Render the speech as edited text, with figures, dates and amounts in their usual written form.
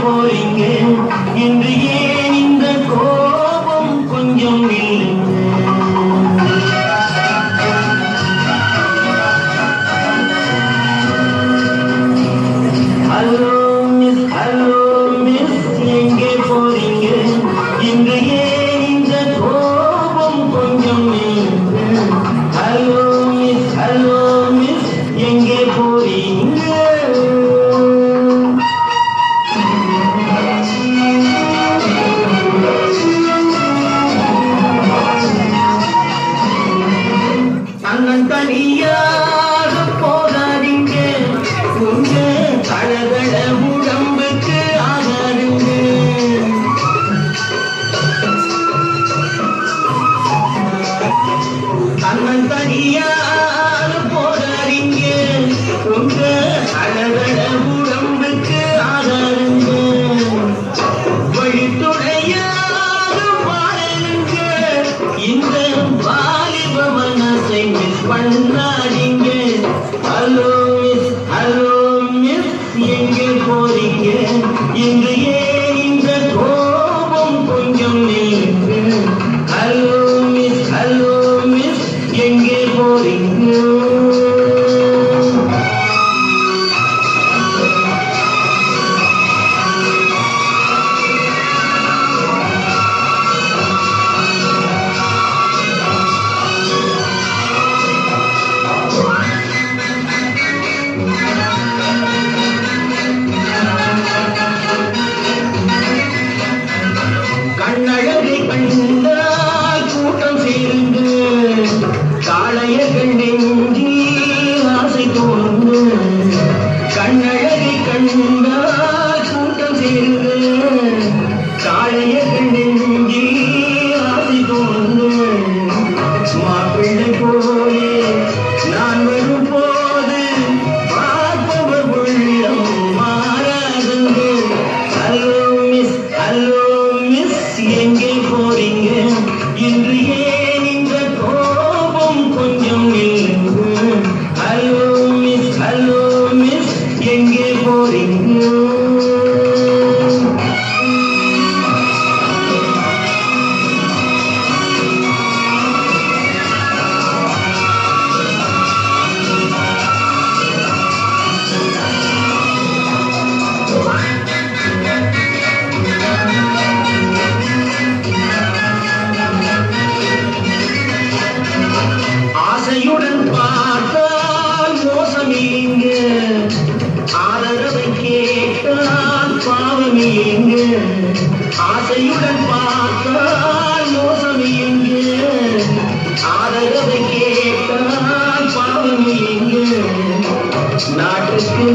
போறீங்க என்று ஏன் இந்த கோபம் கொஞ்சம் இல்லைங்க. ஹலோ மிஸ் எங்கே போறீங்க என்று ஏன் இந்த கோபம் கொஞ்சம் இல்லைங்க. ஹலோ மிஸ் எங்கே போறீங்க. அண்ணன் தனியாக போகாதீங்க, உங்க தளதள உடம்புக்கு ஆகாதுங்க. அண்ணன் தனியாக போகாதீங்க, உங்க தளதள உடம்புக்கு ஆகாதுங்க. வழித்துணையாக வாழுங்க, இந்த வாலிப மனசை மிஸ் பண்ணாதீங்க. ஹலோ மிஸ் எங்கே போறீங்க என்று ஏன் இந்த கோபம் கொஞ்சம் நில்லுங்க. ஹலோ மிஸ் எங்கே போறீங்க. கண்ணழகை கண்டால் கூட்டம் சேர்ந்து காளையர்கள் நெஞ்சில் ஆசை தோன்று. கண்ணழகை கண்டால் கூட்டம் சேர்ந்து காளையர்கள் நெஞ்சில் ஆசை தோன்று. மாப்பிள்ளை போலே நான் வரும் போது பார்ப்பவர் உள்ளம் மாறாதுங்க. ஹலோ மிஸ் எங்கே போறீங்க என்று ஏன் இந்த கோபம் கொஞ்சம் இல்லைங்க. ஹலோ மிஸ் எங்கே போறீங்க. ஆசையுடன் பார்த்தால் மோசமில்லைங்க, ஆதரவை கேட்டால் பாவமில்லைங்க. ஆசையுடன் பார்த்தால் மோசமில்லைங்க, ஆதரவை கேட்டால் பாவமில்லைங்க. நாட்டுக்கு